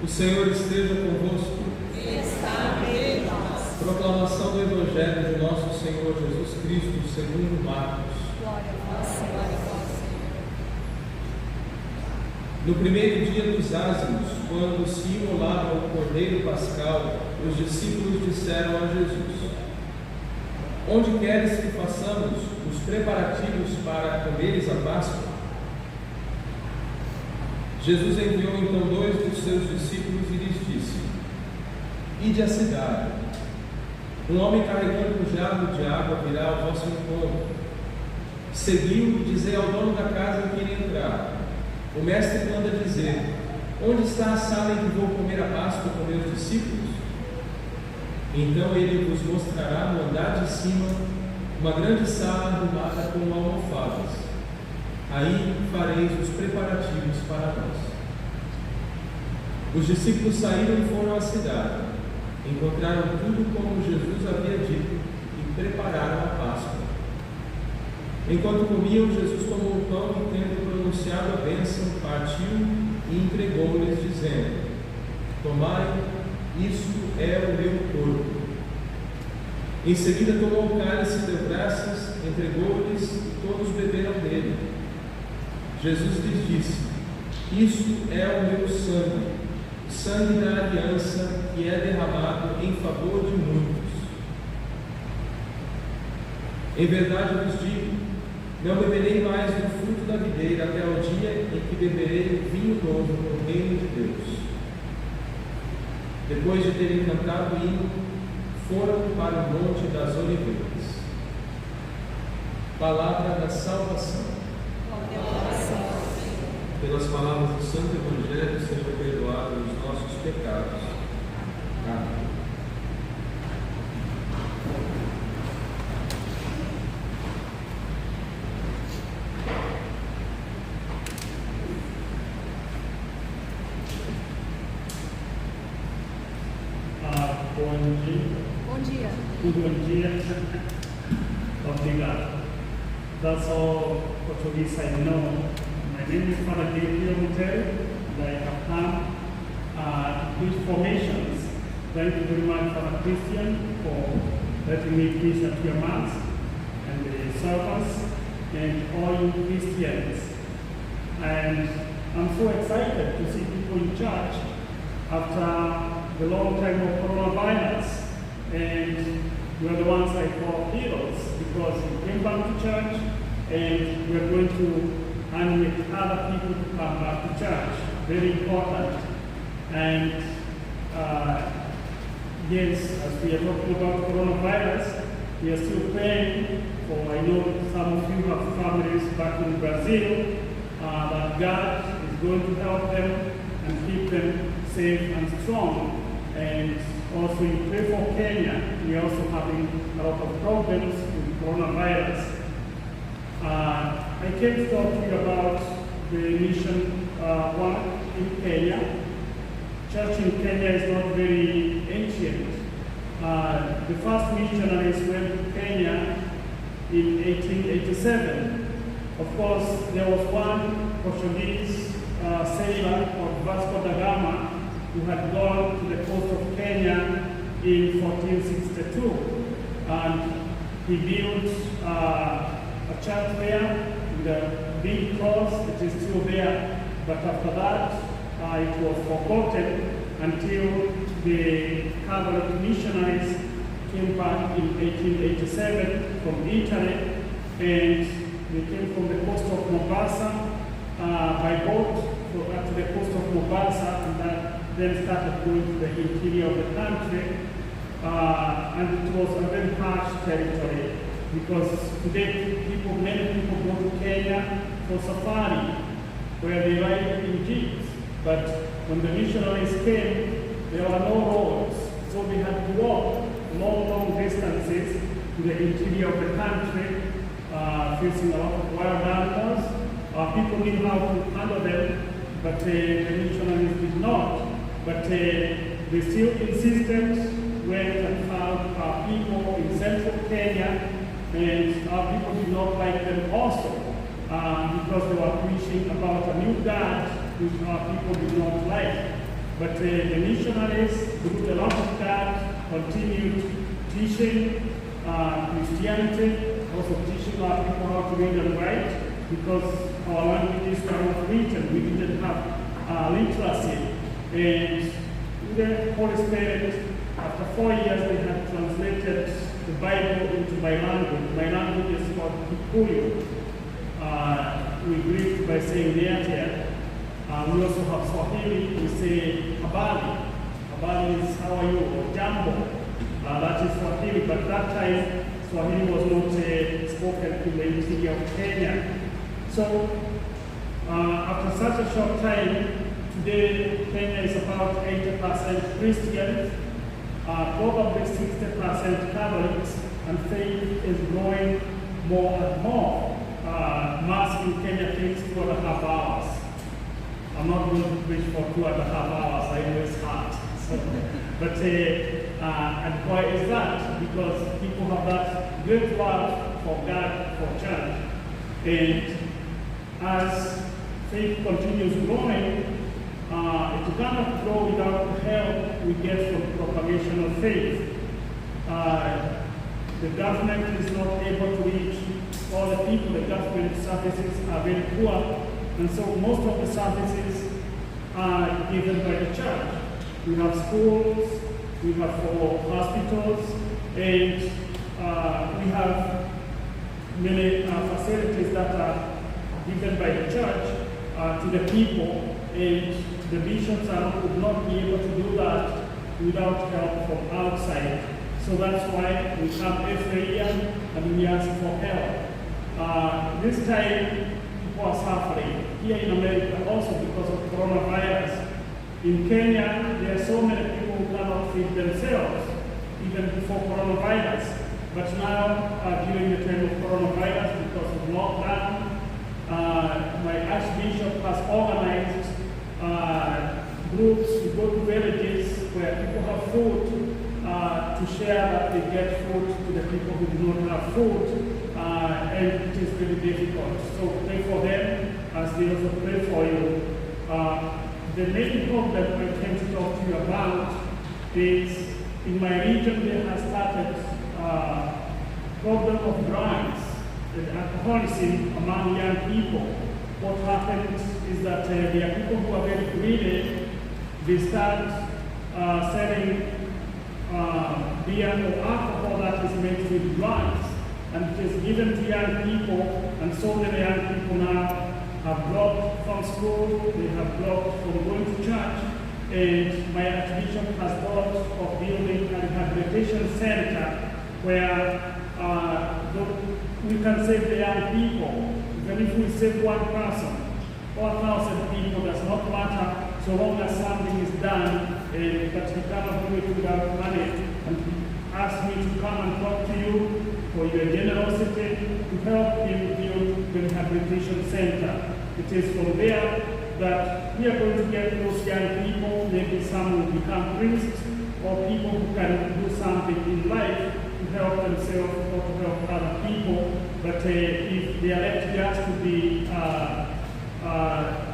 O Senhor esteja convosco. Está entre nós. Proclamação do Evangelho de nosso Senhor Jesus Cristo, segundo Marcos. Glória a vós, Senhor. No primeiro dia dos ázimos, quando se imolava o cordeiro pascal, os discípulos disseram a Jesus: Onde queres que façamos os preparativos para comeres a Páscoa? Jesus enviou então 2 dos seus discípulos e lhes disse: Ide à cidade. Um homem carregando um jarro de água virá ao vosso encontro. Segui-o e dizei ao dono da casa que ele entrar: O mestre manda dizer: Onde está a sala em que vou comer a Páscoa com meus discípulos? Então ele vos mostrará no andar de cima uma grande sala arrumada com almofadas. Aí fareis os preparativos para nós. Os discípulos saíram e foram à cidade. Encontraram tudo como Jesus havia dito e prepararam a Páscoa. Enquanto comiam, Jesus tomou o pão e, tendo pronunciado a bênção, partiu e entregou-lhes, dizendo: Tomai, isto é o meu corpo. Em seguida tomou o cálice, deu graças, entregou-lhes e todos beberam dele. Jesus lhes disse: Isto é o meu sangue, o sangue da aliança, que é derramado em favor de muitos. Em verdade vos digo, não beberei mais do fruto da videira até o dia em que beberei o vinho novo no reino de Deus. Depois de terem cantado o hino, foram para o Monte das Oliveiras. Palavra da salvação. Pelas palavras do Santo Evangelho sejam perdoados os nossos pecados. Amém. Bom dia. Bom dia. Obrigado. That's all Portuguese I know. My name is Padre Gabriel. I have come with formations. Thank you very much, Father Christian, for letting me preach at your mass and the servants and all you Christians. And I'm so excited to see people in church after the long time of coronavirus. And we are the ones I call heroes because we came back to church and we are going to animate other people to come back to church. Very important. And yes, as we are talking about coronavirus, we are still praying for, I know some of you have families back in Brazil, that God is going to help them and keep them safe and strong. And also we pray for Kenya. We are also having a lot of problems with coronavirus. I came to talk to you about the mission work in Kenya. Church in Kenya is not very ancient. The first missionaries went to Kenya in 1887. Of course, there was one Portuguese sailor called Vasco da Gama who had gone to the coast of Kenya in 1462. And he built a church there with a big cross. It is still there. But after that, it was forgotten until the Catholic missionaries came back in 1887 from Italy, and they came from the coast of Mombasa by boat to the coast of Mombasa, and then started going to the interior of the country. And it was a very harsh territory because today many people go to Kenya for safari, where they ride in jeeps. But when the missionaries came, there were no roads, so they had to walk long distances to the interior of the country, facing a lot of wild animals. People knew how to handle them, but the missionaries did not. But they still insisted, went and found people in central Kenya, and our people did not like them also, because they were preaching about a new God which our people did not like. But the missionaries, through the love of God, continued teaching Christianity, also teaching our people how to read and write, because our languages were not written. We didn't have literacy. And the Holy Spirit, after 4 years, they had translated the Bible into my language. My language is called Kikuyu. We greet by saying Neatia. We also have Swahili. We say Habari. Habari is how are you, or Jambo. That is Swahili, but that time Swahili was not spoken in the city of Kenya. So after such a short time, today Kenya is about 80% Christians, probably 60% Catholics, and faith is growing more and more. Mass in Kenya takes 2.5 hours. I'm not going to preach for 2.5 hours, I know it's hard. But and why is that? Because people have that great love for God, for church. And as faith continues growing, it cannot grow without the help we get from proclamation of faith. The government is not able to reach all the people. The government services are very poor, and so most of the services are given by the church. We have schools, we have hospitals, and we have many facilities that are given by the church to the people, and the bishops would not be able to do that without help from outside. So that's why we come every year and we ask for help. This time, people are suffering. Here in America, also because of coronavirus. In Kenya, there are so many people who cannot feed themselves, even before coronavirus. But now, during the time of coronavirus, because of lockdown, my Archbishop has organized groups to go to villages where people have food, to share that they get food to the people who do not have food, and it is very difficult. So pray for them as they also pray for you. The main problem that I came to talk to you about is in my region there has started problem of drugs and alcoholism among young people. What happens is that there are people who are very greedy. They start selling beer or alcohol that is mixed with drugs, and it is given to young people, and so many young people now have dropped from school, they have dropped from going to church, and my Archbishop has thought of building a rehabilitation center where we can save the young people. Even if we save one person, 1,000 people does not matter, so long as something is done, but we cannot do it without money. And he asked me to come and talk to you for your generosity to help him build the rehabilitation center. It is from there that we are going to get those young people, maybe some will become priests, or people who can do something in life to help themselves or to help other people. But if they are left just to be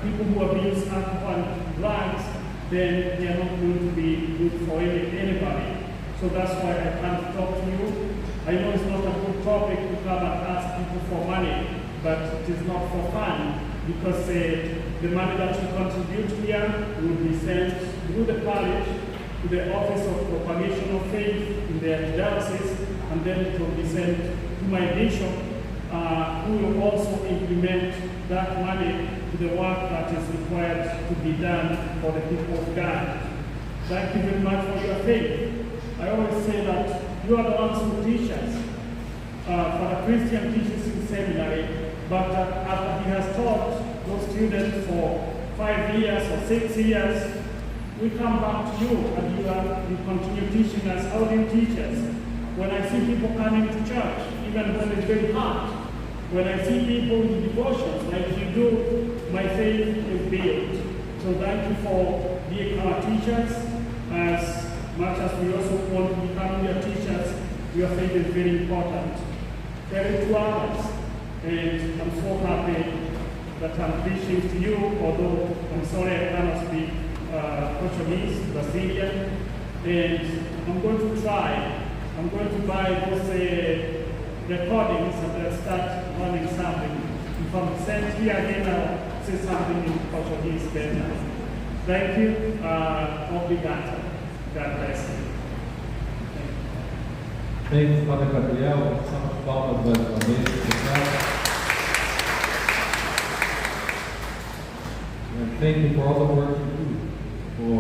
people who abuse alcohol and drugs, then they are not going to be good for anybody. So that's why I can't talk to you. I know it's not a good topic to come and ask people for money, but it is not for fun, because the money that you contribute here will be sent through the parish to the Office of Propagation of Faith in their diocese, and then it will be sent to my bishop, who will also implement that money to the work that is required to be done for the people of God. Thank you very much for your faith. I always say that you are the ones who teach us. For the Christian teaches in seminary, but after he has taught those students for 5 years or 6 years, we come back to you and you continue teaching us. How do you teach us? When I see people coming to church, even when it's very hard, when I see people in devotions like you do, my faith is built. So thank you for being our teachers. As much as we also want to become your teachers, your faith is very important. Tell it to others. And I'm so happy that I'm preaching to you, although I'm sorry I cannot speak Portuguese. Brazilian, and I'm going to buy those recordings and start learning something. If I'm sent here again, I'll say something in Portuguese better. Thank you. Obrigado. God bless you. Thank you, Padre Gabriel. Salve de palmas mais uma vez. Thank you for all the work you do for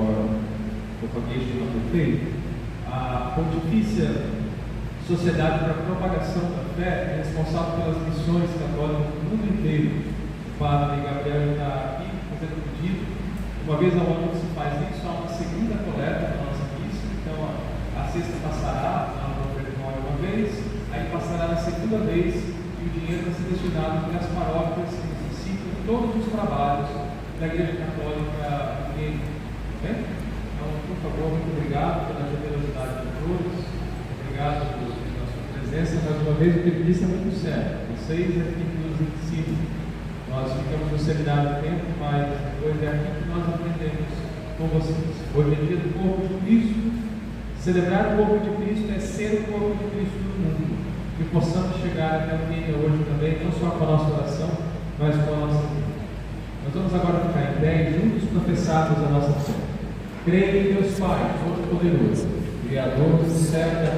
propagation of the faith. A Pontifícia Sociedade para a Propagação da Fé é responsável pelas missões católicas do mundo inteiro. O Padre Gabriel está aqui fazendo um pedido. Uma vez ao ano se faz isso, há uma segunda coleta da nossa missa. Então a sexta passará uma vez, aí passará na segunda vez e o dinheiro vai ser destinado para as paróquias que necessitam todos os trabalhos da Igreja Católica em Kênia. Então, por favor, muito obrigado pela generosidade de todos, obrigado pela sua presença. Mais uma vez, o que ele disse é muito sério. Vocês é aqui que nos ensinam. Nós ficamos no seminário de tempo, mas depois é aqui que nós aprendemos com vocês. Hoje é dia do corpo de Cristo. Celebrar o corpo de Cristo é ser o corpo de Cristo no mundo. Que possamos chegar até o Kênia hoje também, não só com a nossa oração, mas com a nossa vida. Nós vamos agora ficar em pé e juntos professarmos a nossa fé. Creio em Deus Pai, Todo-Poderoso, Criador do céu e da terra.